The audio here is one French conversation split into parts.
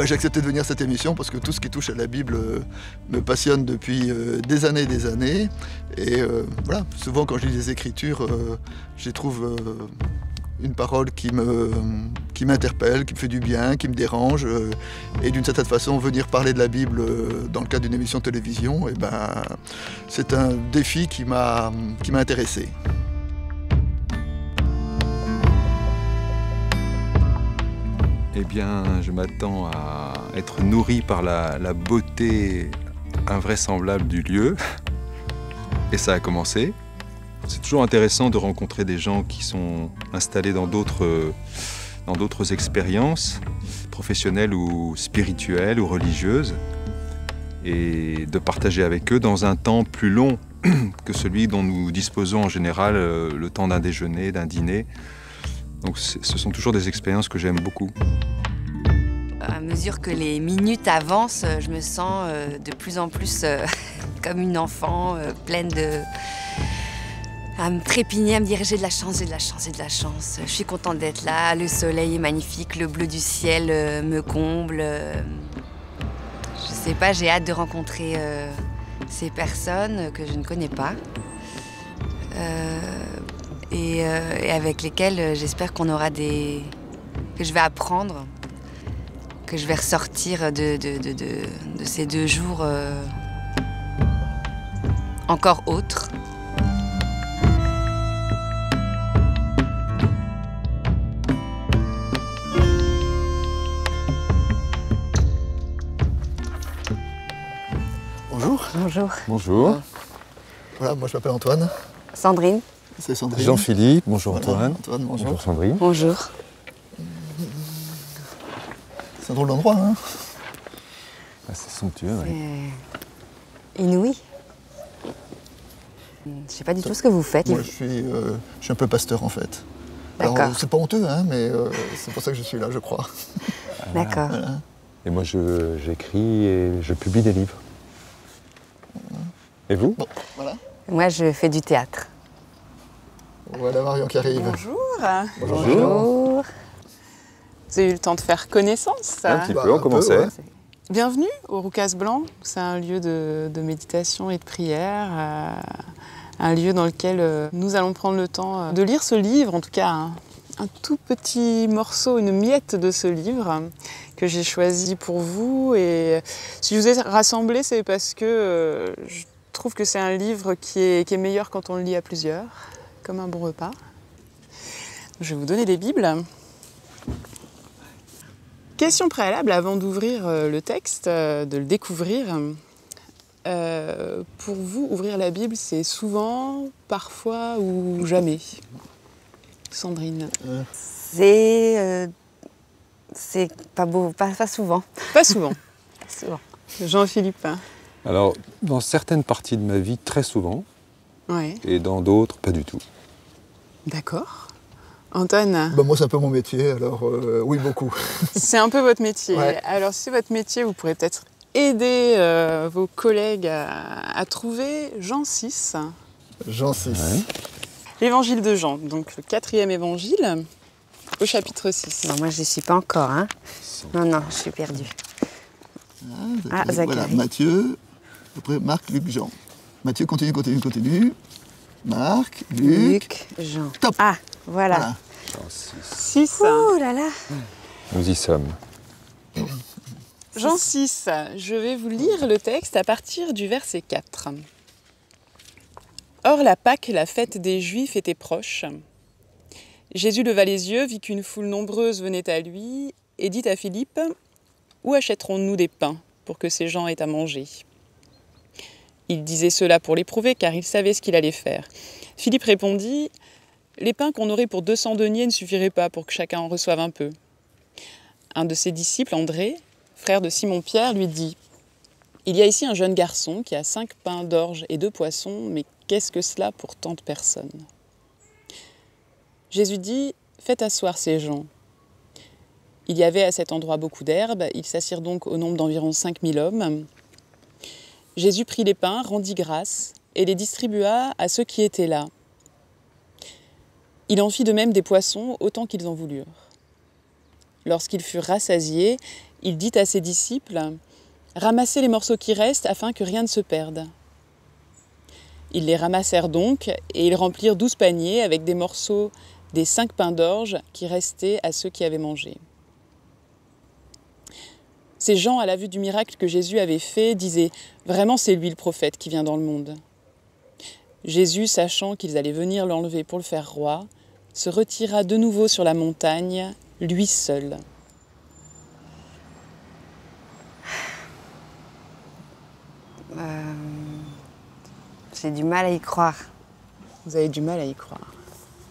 J'ai accepté de venir à cette émission parce que tout ce qui touche à la Bible me passionne depuis des années et des années. Et voilà, souvent quand je lis les Écritures, j'y trouve une parole qui m'interpelle, qui me fait du bien, qui me dérange. Et d'une certaine façon, venir parler de la Bible dans le cadre d'une émission de télévision, c'est un défi qui m'a intéressé. Eh bien, je m'attends à être nourri par la beauté invraisemblable du lieu. Et ça a commencé. C'est toujours intéressant de rencontrer des gens qui sont installés dans d'autres expériences, professionnelles ou spirituelles ou religieuses, et de partager avec eux dans un temps plus long que celui dont nous disposons en général, le temps d'un déjeuner, d'un dîner. Donc ce sont toujours des expériences que j'aime beaucoup. À mesure que les minutes avancent, je me sens de plus en plus comme une enfant, pleine de... à me trépigner, à me dire j'ai de la chance, j'ai de la chance, j'ai de la chance. Je suis contente d'être là, le soleil est magnifique, le bleu du ciel me comble. Je sais pas, j'ai hâte de rencontrer ces personnes que je ne connais pas. Et avec lesquelles j'espère qu'on aura que je vais apprendre, que je vais ressortir de ces 2 jours encore autres. Bonjour. Bonjour. Bonjour. Voilà, moi je m'appelle Antoine. Sandrine. C'est Sandrine. Jean-Philippe, bonjour Voilà, Antoine. Antoine, bonjour. Bonjour Sandrine. Bonjour. C'est un drôle d'endroit, hein? C'est somptueux, oui. Inouï. Je sais pas du tout ce que vous faites. Moi je suis un peu pasteur en fait. Alors c'est pas honteux, hein, mais c'est pour ça que je suis là, je crois. D'accord. Voilà. Et moi j'écris et je publie des livres. Et vous? Bon, voilà. Moi, je fais du théâtre. Voilà Marion qui arrive. Bonjour. Bonjour. Bonjour. Vous avez eu le temps de faire connaissance. Un petit peu, on commençait. ouais. Bienvenue au Roucas Blanc. C'est un lieu de méditation et de prière. Un lieu dans lequel nous allons prendre le temps de lire ce livre, en tout cas un tout petit morceau, une miette de ce livre que j'ai choisi pour vous. Et si je vous ai rassemblé, c'est parce que je trouve que c'est un livre qui est meilleur quand on le lit à plusieurs, comme un bon repas. Je vais vous donner les Bibles. Question préalable avant d'ouvrir le texte, de le découvrir. Pour vous, ouvrir la Bible, c'est souvent, parfois ou jamais? Sandrine. C'est pas beau, pas souvent. Pas souvent. Pas souvent. Jean-Philippe. Alors, dans certaines parties de ma vie, très souvent, Ouais. et dans d'autres, pas du tout. D'accord. Antoine, Moi c'est un peu mon métier, alors oui beaucoup. c'est un peu votre métier. Ouais. Alors si c'est votre métier, vous pourrez peut-être aider vos collègues à trouver Jean 6. Jean 6. Ouais. L'évangile de Jean, donc le 4e évangile, au chapitre 6. Non, moi, je n'y suis pas encore. Hein. Non, je suis perdue. Ah, Voilà, Zacharie. Matthieu, après Marc, Luc, Jean. Matthieu, continue. Marc, Luc. Jean. Top. Ah, voilà. Voilà. Jean 6. 6. Ouh là là. Nous y sommes. Jean 6, je vais vous lire le texte à partir du verset 4. Or la Pâque, la fête des Juifs, était proche. Jésus leva les yeux, vit qu'une foule nombreuse venait à lui et dit à Philippe : « Où achèterons-nous des pains pour que ces gens aient à manger ?» Il disait cela pour l'éprouver, car il savait ce qu'il allait faire. Philippe répondit : « Les pains qu'on aurait pour 200 deniers ne suffiraient pas pour que chacun en reçoive un peu. » Un de ses disciples, André, frère de Simon-Pierre, lui dit : « Il y a ici un jeune garçon qui a 5 pains d'orge et 2 poissons, mais qu'est-ce que cela pour tant de personnes ?» Jésus dit : « Faites asseoir ces gens. » Il y avait à cet endroit beaucoup d'herbes, ils s'assirent donc au nombre d'environ 5000 hommes. Jésus prit les pains, rendit grâce, et les distribua à ceux qui étaient là. Il en fit de même des poissons, autant qu'ils en voulurent. Lorsqu'ils furent rassasiés, il dit à ses disciples « Ramassez les morceaux qui restent afin que rien ne se perde. » Ils les ramassèrent donc et ils remplirent 12 paniers avec des morceaux des 5 pains d'orge qui restaient à ceux qui avaient mangé. Ces gens, à la vue du miracle que Jésus avait fait, disaient « Vraiment, c'est lui le prophète qui vient dans le monde. » Jésus, sachant qu'ils allaient venir l'enlever pour le faire roi, se retira de nouveau sur la montagne, lui seul. J'ai du mal à y croire. Vous avez du mal à y croire.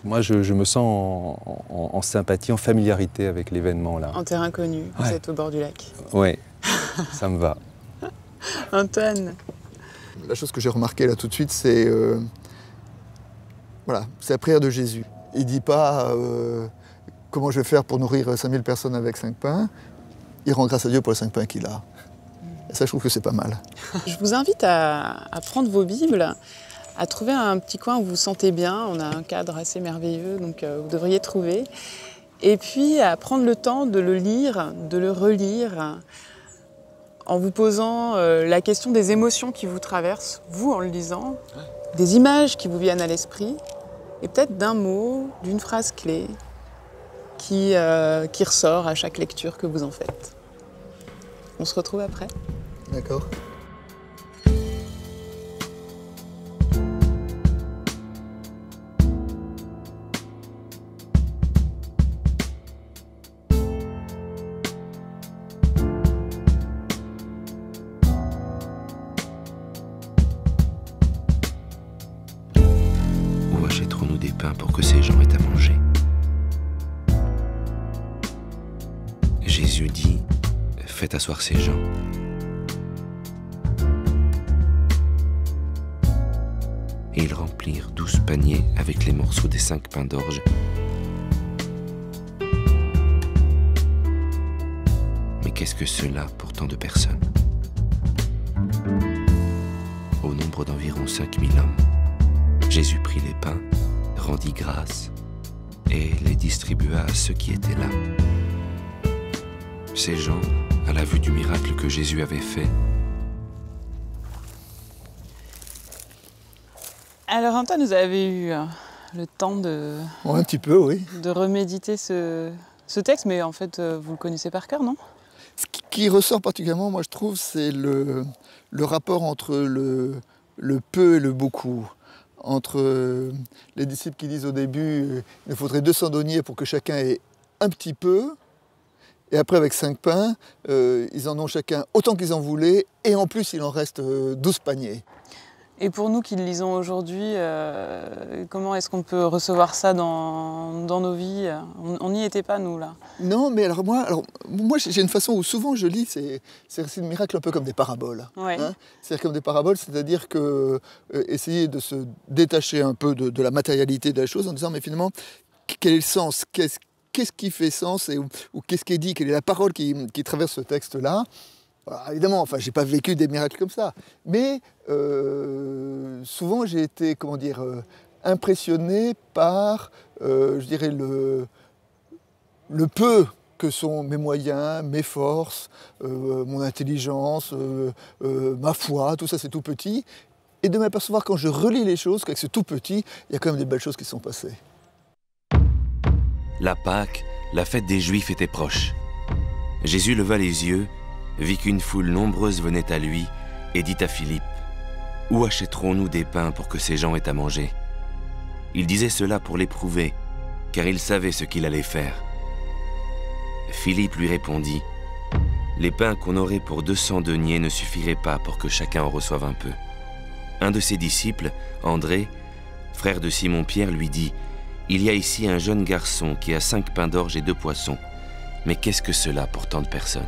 Moi, je me sens en sympathie, en familiarité avec l'événement là. En terrain connu, vous êtes au bord du lac. Oui, ça me va. Antoine. La chose que j'ai remarquée là tout de suite, c'est voilà, c'est la prière de Jésus. Il ne dit pas comment je vais faire pour nourrir 5000 personnes avec 5 pains. Il rend grâce à Dieu pour les 5 pains qu'il a. Et ça, je trouve que c'est pas mal. Je vous invite à prendre vos Bibles, à trouver un petit coin où vous vous sentez bien. On a un cadre assez merveilleux, donc vous devriez trouver. Et puis à prendre le temps de le lire, de le relire, en vous posant la question des émotions qui vous traversent, vous en le lisant, des images qui vous viennent à l'esprit, et peut-être d'un mot, d'une phrase clé qui ressort à chaque lecture que vous en faites. On se retrouve après. D'accord. Où achèterons-nous des pains pour que ces gens aient à manger? Jésus dit, faites asseoir ces gens. Et ils remplirent 12 paniers avec les morceaux des 5 pains d'orge. Mais qu'est-ce que cela pour tant de personnes? Au nombre d'environ 5000 hommes, Jésus prit les pains, rendit grâce et les distribua à ceux qui étaient là. Ces gens, à la vue du miracle que Jésus avait fait, Alors Antoine, vous avez eu le temps de Un petit peu, oui. reméditer ce texte, mais en fait, vous le connaissez par cœur, non? Ce qui ressort particulièrement, moi je trouve, c'est le rapport entre le peu et le beaucoup. Entre les disciples qui disent au début il nous faudrait 200 deniers pour que chacun ait un petit peu, et après avec 5 pains, ils en ont chacun autant qu'ils en voulaient, et en plus il en reste 12 paniers. Et pour nous qui le lisons aujourd'hui, comment est-ce qu'on peut recevoir ça dans nos vies? On n'y était pas, nous, là. Non, mais alors moi j'ai une façon où souvent je lis ces récits de miracles un peu comme des paraboles. Ouais. Hein, c'est-à-dire comme des paraboles, c'est-à-dire que essayer de se détacher un peu de la matérialité de la chose en disant mais finalement quel est le sens, qu'est-ce qui fait sens ou qu'est-ce qui est dit, quelle est la parole qui traverse ce texte-là. Alors, évidemment, enfin, j'ai pas vécu des miracles comme ça, mais souvent j'ai été, comment dire, impressionné par, je dirais, le peu que sont mes moyens, mes forces, mon intelligence, ma foi, tout ça c'est tout petit, et de m'apercevoir quand je relis les choses qu'avec ce tout petit, il y a quand même des belles choses qui sont passées. la Pâque, la fête des Juifs était proche. Jésus leva les yeux, vit qu'une foule nombreuse venait à lui et dit à Philippe, « Où achèterons-nous des pains pour que ces gens aient à manger ?» Il disait cela pour l'éprouver, car il savait ce qu'il allait faire. Philippe lui répondit, « Les pains qu'on aurait pour 200 deniers ne suffiraient pas pour que chacun en reçoive un peu. » Un de ses disciples, André, frère de Simon-Pierre, lui dit, « Il y a ici un jeune garçon qui a 5 pains d'orge et 2 poissons. Mais qu'est-ce que cela pour tant de personnes ?»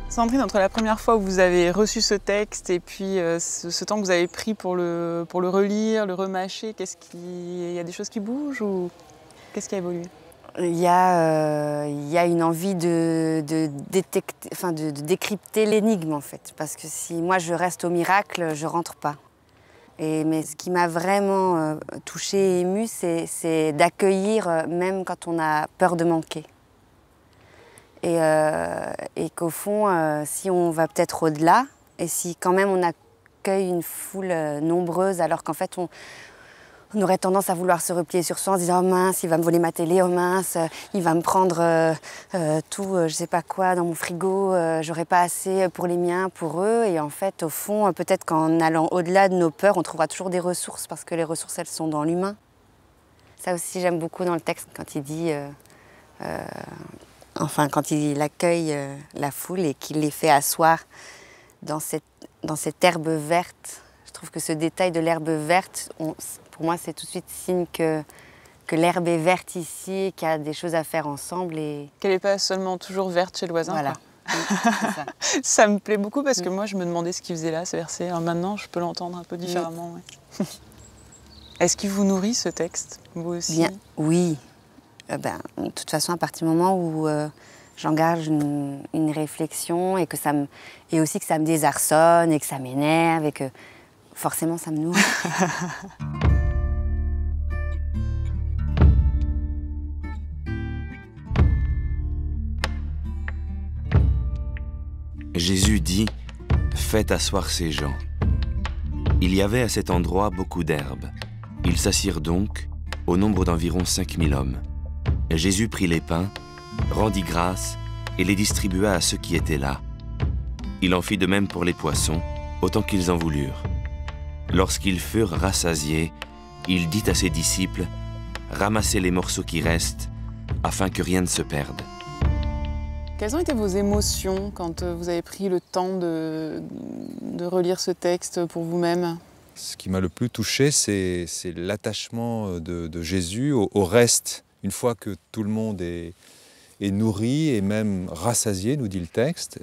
Sandrine, entre la première fois où vous avez reçu ce texte et puis ce temps que vous avez pris pour le relire, le remâcher, il y a des choses qui bougent ou qu'est-ce qui a évolué? Il y a une envie de décrypter l'énigme en fait. Parce que si moi je reste au miracle, je rentre pas. Mais ce qui m'a vraiment touchée et émue, c'est d'accueillir même quand on a peur de manquer. Et qu'au fond, si on va peut-être au-delà, et si quand même on accueille une foule nombreuse, alors qu'en fait on aurait tendance à vouloir se replier sur soi en se disant « Oh mince, il va me voler ma télé, oh mince, il va me prendre tout, je sais pas quoi, dans mon frigo, j'aurai pas assez pour les miens, pour eux. » Et en fait, au fond, peut-être qu'en allant au-delà de nos peurs, on trouvera toujours des ressources, parce que les ressources, elles sont dans l'humain. Ça aussi, j'aime beaucoup dans le texte, quand il dit... quand il accueille la foule et qu'il les fait asseoir dans cette herbe verte. Je trouve que ce détail de l'herbe verte, pour moi, c'est tout de suite signe que l'herbe est verte ici et qu'il y a des choses à faire ensemble. Qu'elle n'est pas seulement toujours verte chez le voisin. Voilà. Ça. Ça me plaît beaucoup parce que moi, je me demandais ce qu'il faisait là, ce verset. Alors maintenant, je peux l'entendre un peu différemment. Ouais. Est-ce qu'il vous nourrit, ce texte, vous aussi? Bien, oui. De toute façon, à partir du moment où j'engage une réflexion et aussi que ça me désarçonne et que ça m'énerve et que forcément ça me nourrit. Jésus dit « Faites asseoir ces gens ». Il y avait à cet endroit beaucoup d'herbes. Ils s'assirent donc, au nombre d'environ 5000 hommes. Jésus prit les pains, rendit grâce et les distribua à ceux qui étaient là. Il en fit de même pour les poissons, autant qu'ils en voulurent. Lorsqu'ils furent rassasiés, il dit à ses disciples « Ramassez les morceaux qui restent, afin que rien ne se perde. » Quelles ont été vos émotions quand vous avez pris le temps de relire ce texte pour vous-même? Ce qui m'a le plus touché, c'est l'attachement de Jésus au reste. Une fois que tout le monde est nourri et même rassasié, nous dit le texte,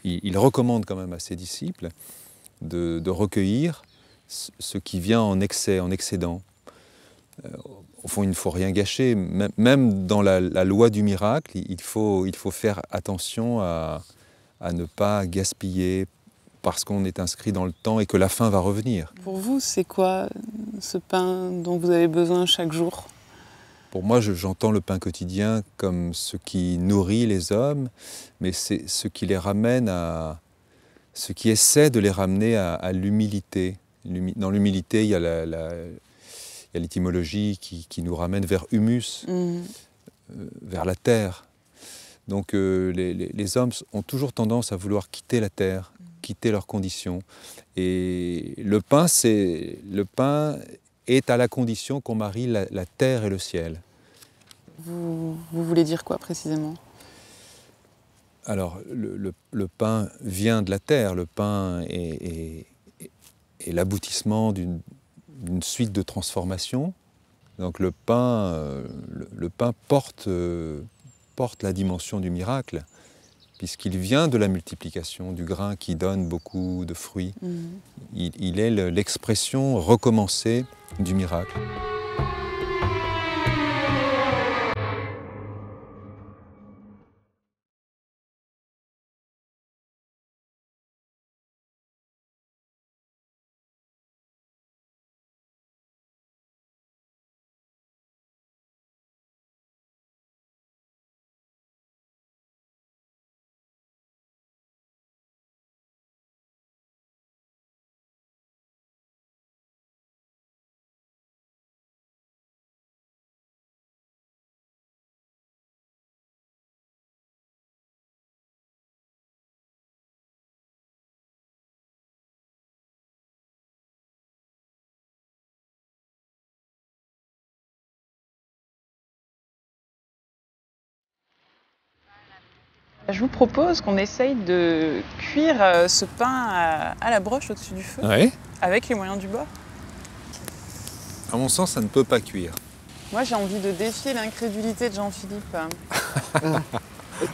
il recommande quand même à ses disciples de recueillir ce qui vient en excès, en excédent. Au fond, il ne faut rien gâcher. Même dans la loi du miracle, il faut faire attention à ne pas gaspiller parce qu'on est inscrit dans le temps et que la faim va revenir. Pour vous, c'est quoi ce pain dont vous avez besoin chaque jour ? Pour moi, j'entends le pain quotidien comme ce qui nourrit les hommes, mais c'est ce qui les ramène ce qui essaie de les ramener à l'humilité. Dans l'humilité, il y a l'étymologie qui nous ramène vers humus, vers la terre. Donc les hommes ont toujours tendance à vouloir quitter la terre, quitter leurs conditions. Et le pain est à la condition qu'on marie la terre et le ciel. Vous voulez dire quoi précisément ? Alors, le pain vient de la terre. Le pain est l'aboutissement d'une suite de transformations. Donc le pain porte la dimension du miracle, puisqu'il vient de la multiplication du grain qui donne beaucoup de fruits. Il est l'expression recommencée du miracle. Je vous propose qu'on essaye de cuire ce pain à la broche au-dessus du feu, Ouais. avec les moyens du bord. À mon sens, ça ne peut pas cuire. Moi, j'ai envie de défier l'incrédulité de Jean-Philippe.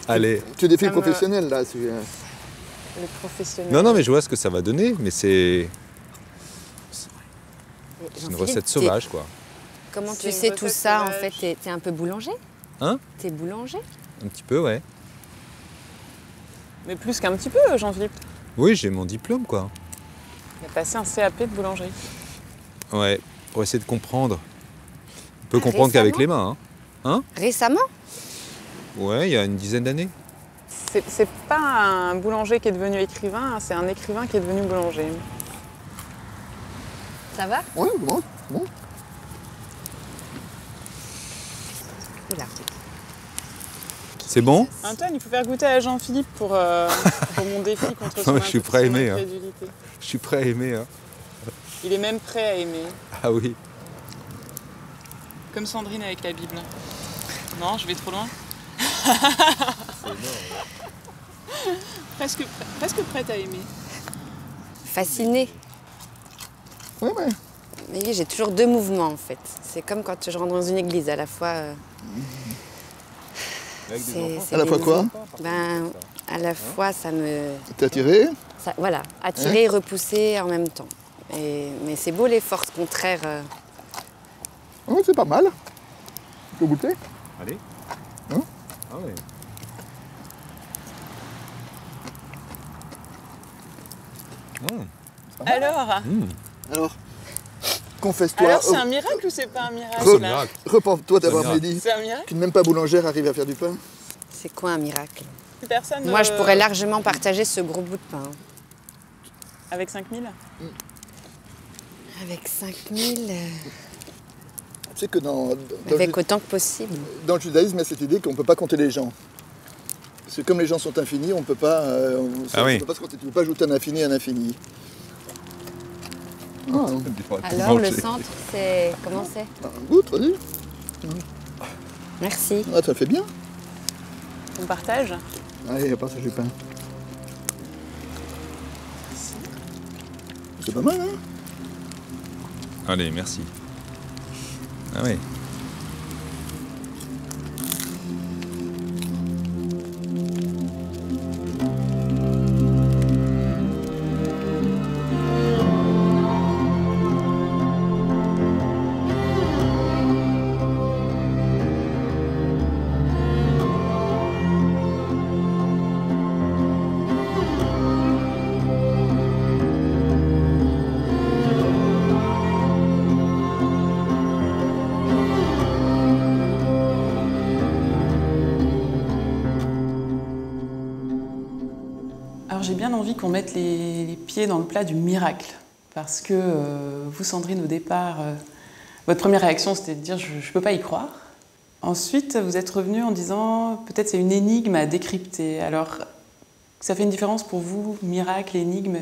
Allez. Tu défies le Ça me- professionnel là. Le professionnel. Non, mais je vois ce que ça va donner, mais c'est une Jean-Philippe, recette sauvage, quoi. Comment C'est tu une sais tout recette ça en sauvage. fait? T'es un peu boulanger? Hein? T'es boulanger? Un petit peu, ouais. Mais plus qu'un petit peu, Jean-Philippe. Oui, j'ai mon diplôme, quoi. Il a passé un CAP de boulangerie. Ouais, pour essayer de comprendre. On peut comprendre qu'avec les mains. Hein. Récemment? Ouais, il y a une dizaine d'années. C'est pas un boulanger qui est devenu écrivain, c'est un écrivain qui est devenu boulanger. Ça va? Oui, bon. Oula. C'est bon? Antoine, il faut faire goûter à Jean-Philippe pour mon défi contre son Non, je suis prêt à aimer, hein. incrédulité. Je suis prêt à aimer. Hein. Il est même prêt à aimer. Ah oui. Comme Sandrine avec la Bible. Non, je vais trop loin. presque prête à aimer. Fascinée. Ouais. Mais oui, j'ai toujours deux mouvements en fait. C'est comme quand je rentre dans une église, à la fois. À la fois quoi? Ben, à la fois ça me. T'es attiré? Voilà, attirer et repousser en même temps. Mais c'est beau les forces contraires. Oui, c'est pas mal. Tu peux goûter? Allez. Hein? Ah ouais. Alors, confesse-toi. Alors c'est un miracle ou c'est pas un miracle C'est un là miracle. Repens-toi d'avoir C'est un dit C'est un miracle? qu'une même pas boulangère arrive à faire du pain. C'est quoi un miracle? Plus personne. Moi, je pourrais largement partager ce gros bout de pain. Avec 5000? Avec 5000, Tu sais que avec autant que possible. dans le judaïsme, il y a cette idée qu'on ne peut pas compter les gens. Parce que comme les gens sont infinis, on ne peut pas, oui. peut pas se compter. Tu ne peux pas ajouter un infini à un infini. Ah, Alors, le centre, c'est. Comment c'est? goûte, vas-y. Merci. Ah, ça fait bien. On partage? Allez, partage du pain. C'est pas mal, hein? Allez, merci. Ah oui. Alors j'ai bien envie qu'on mette les pieds dans le plat du miracle. Parce que vous, Sandrine, au départ, votre première réaction c'était de dire je ne peux pas y croire. Ensuite, vous êtes revenue en disant peut-être c'est une énigme à décrypter. Alors, ça fait une différence pour vous, miracle, énigme?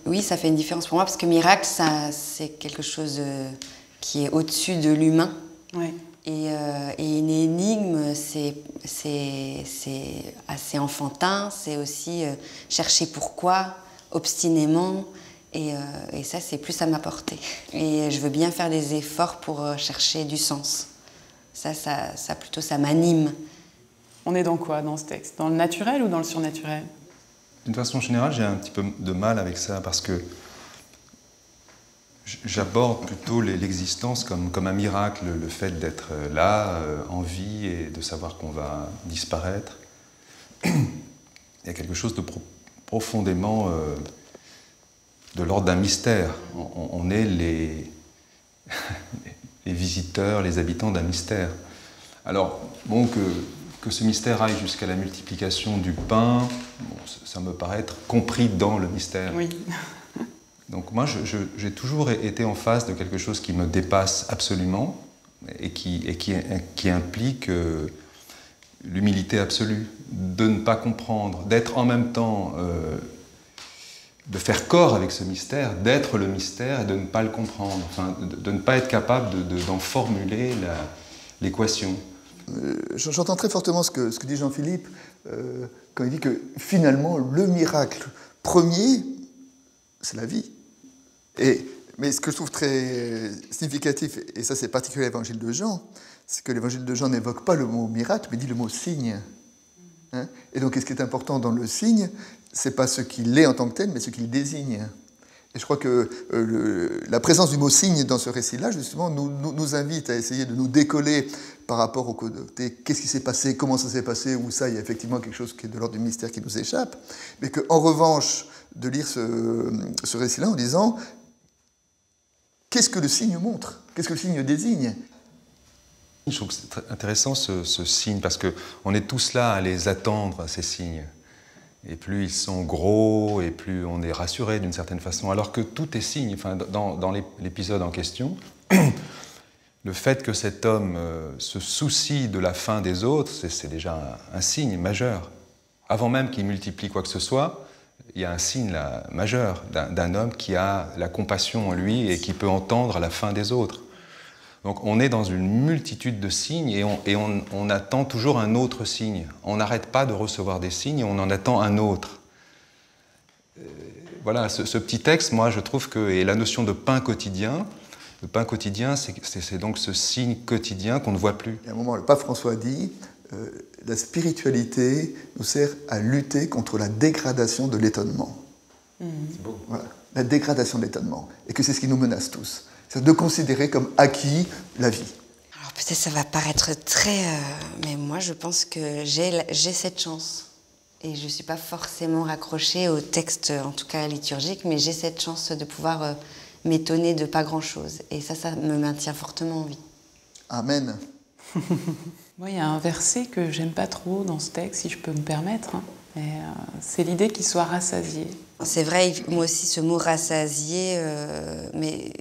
Oui, ça fait une différence pour moi parce que miracle, c'est quelque chose qui est au-dessus de l'humain. Ouais. Et une énigme, c'est assez enfantin, c'est aussi chercher pourquoi, obstinément, et ça, c'est plus à ma portée. Et je veux bien faire des efforts pour chercher du sens. Ça m'anime. On est dans quoi, dans ce texte? Dans le naturel ou dans le surnaturel? D'une façon générale, j'ai un petit peu de mal avec ça parce que j'aborde plutôt l'existence comme un miracle, le fait d'être là, en vie, et de savoir qu'on va disparaître. Il y a quelque chose de profondément de l'ordre d'un mystère. On est les visiteurs, les habitants d'un mystère. Alors, bon, que ce mystère aille jusqu'à la multiplication du pain, bon, ça me paraît être compris dans le mystère. Oui. Donc moi, j'ai toujours été en face de quelque chose qui me dépasse absolument et qui implique l'humilité absolue, de ne pas comprendre, d'être en même temps, de faire corps avec ce mystère, d'être le mystère et de ne pas le comprendre, enfin, de ne pas être capable d'en formuler l'équation. J'entends très fortement ce que dit Jean-Philippe quand il dit que finalement, le miracle premier, c'est la vie. Mais ce que je trouve très significatif, et ça c'est particulier à l'évangile de Jean, c'est que l'évangile de Jean n'évoque pas le mot miracle, mais dit le mot signe. Hein? Et donc, ce qui est important dans le signe, c'est pas ce qu'il est en tant que tel, mais ce qu'il désigne. Et je crois que la présence du mot signe dans ce récit-là, justement, nous invite à essayer de nous décoller par rapport au côté qu'est-ce qui s'est passé, comment ça s'est passé, où ça, il y a effectivement quelque chose qui est de l'ordre du mystère qui nous échappe, mais qu'en revanche, de lire ce récit-là en disant qu'est-ce que le signe montre? Qu'est-ce que le signe désigne? Je trouve que c'est très intéressant ce signe, parce qu'on est tous là à les attendre, ces signes. Et plus ils sont gros, et plus on est rassuré d'une certaine façon, alors que tout est signe. Enfin, dans l'épisode en question, le fait que cet homme se soucie de la fin des autres, c'est déjà un signe majeur. Avant même qu'il multiplie quoi que ce soit, il y a un signe là, majeur d'un homme qui a la compassion en lui et qui peut entendre la fin des autres. Donc on est dans une multitude de signes et on attend toujours un autre signe. On n'arrête pas de recevoir des signes et on en attend un autre. Voilà, ce petit texte, moi je trouve que, et la notion de pain quotidien, le pain quotidien, c'est donc ce signe quotidien qu'on ne voit plus. Et à un moment, le pape François dit la spiritualité nous sert à lutter contre la dégradation de l'étonnement. C'est beau. Voilà, la dégradation de l'étonnement. Et que c'est ce qui nous menace tous. C'est de considérer comme acquis la vie. Alors peut-être ça va paraître très... mais moi je pense que j'ai cette chance. Et je ne suis pas forcément raccrochée au texte, en tout cas liturgique, mais j'ai cette chance de pouvoir m'étonner de pas grand-chose. Et ça me maintient fortement en vie. Amen. Moi, il y a un verset que j'aime pas trop dans ce texte, si je peux me permettre. C'est l'idée qu'il soit rassasié. C'est vrai, moi aussi, ce mot rassasié, mais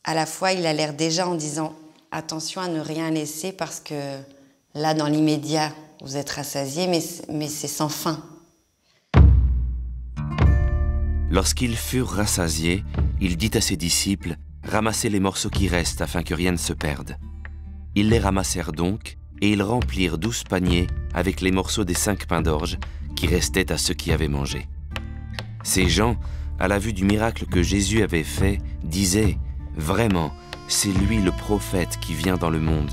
à la fois, il a l'air déjà en disant attention à ne rien laisser parce que là, dans l'immédiat, vous êtes rassasié, mais c'est sans fin. Lorsqu'ils furent rassasiés, il dit à ses disciples « Ramassez les morceaux qui restent afin que rien ne se perde. » Ils les ramassèrent donc, et ils remplirent 12 paniers avec les morceaux des 5 pains d'orge qui restaient à ceux qui avaient mangé. Ces gens, à la vue du miracle que Jésus avait fait, disaient « Vraiment, c'est lui le prophète qui vient dans le monde. »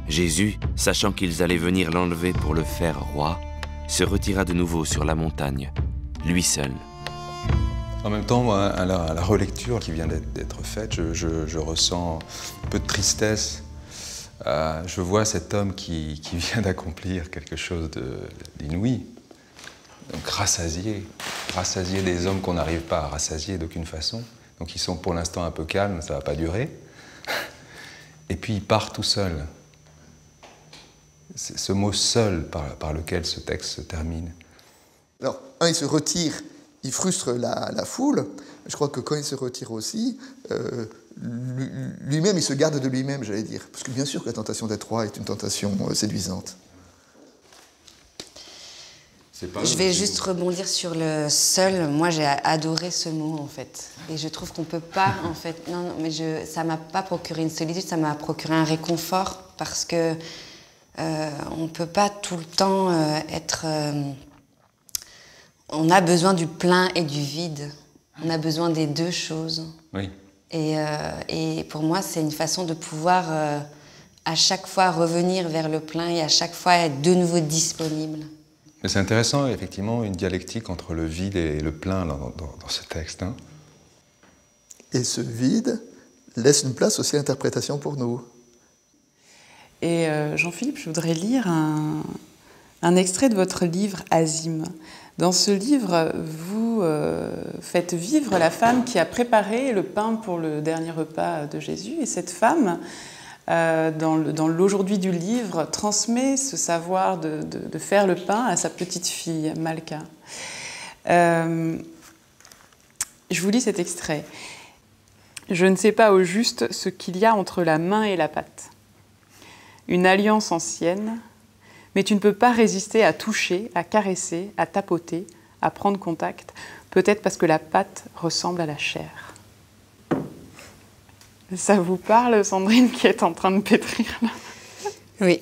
Jésus, sachant qu'ils allaient venir l'enlever pour le faire roi, se retira de nouveau sur la montagne, lui seul. En même temps, moi, à la relecture qui vient d'être faite, je ressens un peu de tristesse. Je vois cet homme qui vient d'accomplir quelque chose d'inouï. Donc rassasier des hommes qu'on n'arrive pas à rassasier d'aucune façon. Donc ils sont pour l'instant un peu calmes, ça ne va pas durer. Et puis il part tout seul. C'est ce mot « seul » par lequel ce texte se termine. Alors, il se retire, il frustre la foule. Je crois que quand il se retire aussi, lui-même, il se garde de lui-même, j'allais dire. Parce que bien sûr que la tentation d'être roi est une tentation séduisante. Je vais juste rebondir sur le seul. Moi, j'ai adoré ce mot, en fait. Et je trouve qu'on peut pas, en fait... Non, mais ça m'a pas procuré une solitude, ça m'a procuré un réconfort. Parce que on peut pas tout le temps être... on a besoin du plein et du vide. On a besoin des deux choses. Oui. Et pour moi, c'est une façon de pouvoir à chaque fois revenir vers le plein et à chaque fois être de nouveau disponible. Mais c'est intéressant, effectivement, une dialectique entre le vide et le plein dans ce texte. Hein. Et ce vide laisse une place aussi à l'interprétation pour nous. Et Jean-Philippe, je voudrais lire un extrait de votre livre « Azim ». Dans ce livre, vous faites vivre la femme qui a préparé le pain pour le dernier repas de Jésus. Et cette femme, dans l'aujourd'hui du livre, transmet ce savoir de faire le pain à sa petite fille, Malka. Je vous lis cet extrait. « Je ne sais pas au juste ce qu'il y a entre la main et la pâte. Une alliance ancienne, mais tu ne peux pas résister à toucher, à caresser, à tapoter, à prendre contact, peut-être parce que la pâte ressemble à la chair. » Ça vous parle, Sandrine, qui est en train de pétrir là? Oui,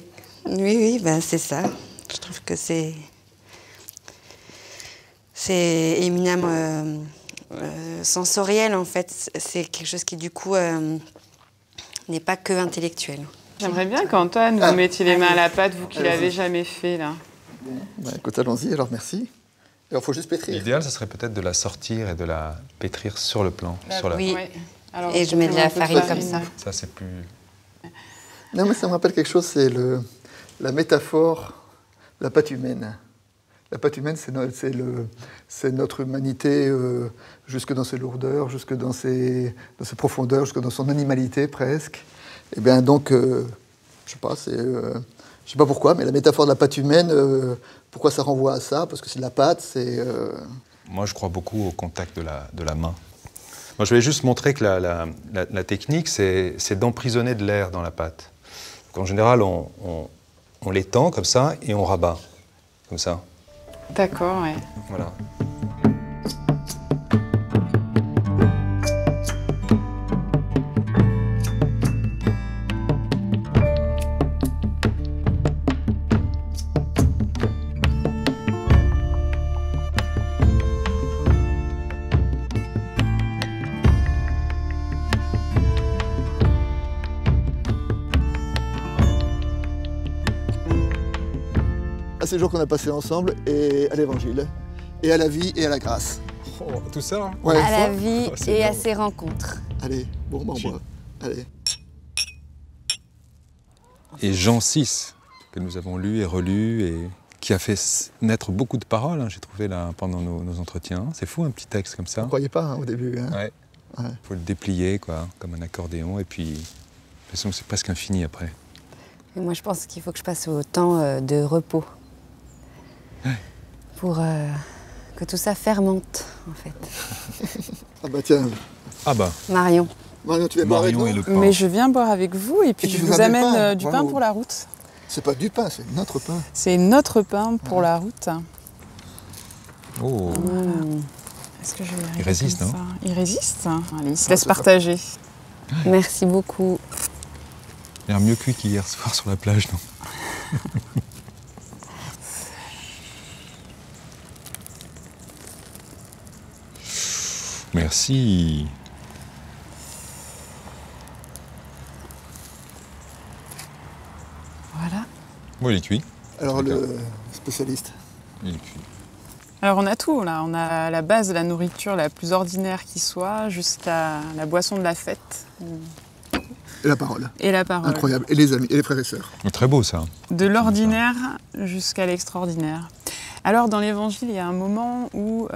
ben c'est ça. Je trouve que c'est éminemment sensoriel, en fait. C'est quelque chose qui, du coup, n'est pas que intellectuel. J'aimerais bien qu'Antoine, vous mettiez les mains à la pâte, vous qui l'avez jamais fait, là. Bah, écoute, allons-y, alors merci. Alors, il faut juste pétrir. L'idéal, ce serait peut-être de la sortir et de la pétrir sur le plan. Sur la... Oui, alors, et je mets de la farine comme ça. Ça, c'est plus... Non, mais ça me rappelle quelque chose, c'est la métaphore de la pâte humaine. La pâte humaine, c'est notre humanité jusque dans ses lourdeurs, jusque dans ses profondeurs, jusque dans son animalité presque. Et bien donc, je sais pas, je sais pas pourquoi, mais la métaphore de la pâte humaine, pourquoi ça renvoie à ça? Parce que c'est de la pâte, c'est... Moi, je crois beaucoup au contact de la main. Moi, je vais juste montrer que la technique, c'est d'emprisonner de l'air dans la pâte. Donc, en général, on l'étend comme ça et on rabat, comme ça. D'accord, ouais. Voilà. À ces jours qu'on a passés ensemble et à l'évangile, et à la vie et à la grâce. Oh, tout ça hein. Ouais, À la vie c'est et à énorme. ses rencontres. Allez, bon, on boit. Allez. Et Jean 6, que nous avons lu et relu, et qui a fait naître beaucoup de paroles, hein, j'ai trouvé là, pendant nos entretiens. C'est fou, un petit texte comme ça. Vous ne croyez pas hein, au début hein. Ouais. Ouais. Faut le déplier, quoi, comme un accordéon, et puis, de toute façon, c'est presque infini après. Et moi, je pense qu'il faut que je passe au temps de repos. Pour que tout ça fermente, en fait. Ah bah tiens, Ah bah, Marion. Marion, tu viens boire avec Marion nous et le pain. Mais je viens boire avec vous et puis Et tu je nous vous ramènes amène le pain, du bravo. pain pour la route. C'est pas du pain, c'est notre pain. C'est notre pain pour la route. Oh, Est-ce que je vais y arriver Il résiste, comme non ça Il résiste. Allez, il se Ah, laisse c'est partager. Merci beaucoup. il a l'air mieux cuit qu'hier soir sur la plage, non? Merci. Voilà. Bon, il est cuit. Alors D'accord. le spécialiste. Il est cuit. Alors on a tout là. On a la base de la nourriture la plus ordinaire qui soit jusqu'à la boisson de la fête Et la parole. et la parole. Incroyable. Et les amis, et les frères et sœurs. Très beau, ça. De l'ordinaire jusqu'à l'extraordinaire. Alors dans l'évangile, il y a un moment où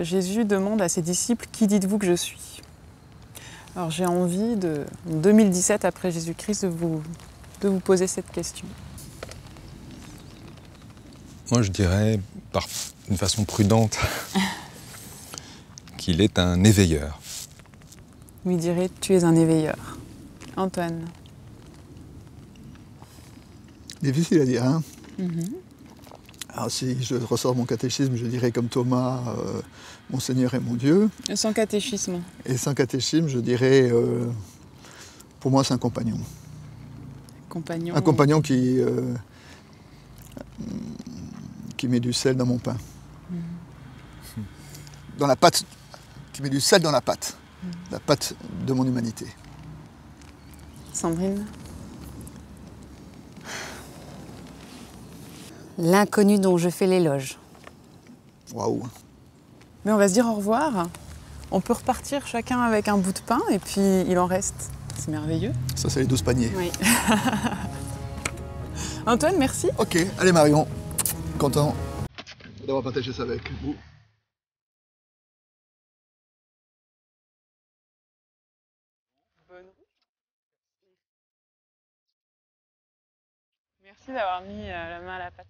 Jésus demande à ses disciples « Qui dites-vous que je suis ?» Alors j'ai envie, en 2017 après Jésus-Christ, de vous poser cette question. Moi, je dirais, d'une façon prudente, qu'il est un éveilleur. Lui dirait « Tu es un éveilleur ». Antoine. Difficile à dire, hein. Alors si je ressors mon catéchisme, je dirais comme Thomas, mon Seigneur est mon Dieu. Sans catéchisme. Et sans catéchisme, je dirais, pour moi, c'est un compagnon. Compagnon. Un compagnon qui met du sel dans mon pain. Dans la pâte, qui met du sel dans la pâte de mon humanité. Sandrine. L'inconnu dont je fais l'éloge. Waouh. Mais on va se dire au revoir. On peut repartir chacun avec un bout de pain et puis il en reste. C'est merveilleux. Ça, c'est les 12 paniers. Oui. Antoine, merci. Ok, allez Marion, content d'avoir partagé ça avec vous. Merci d'avoir mis la main à la pâte.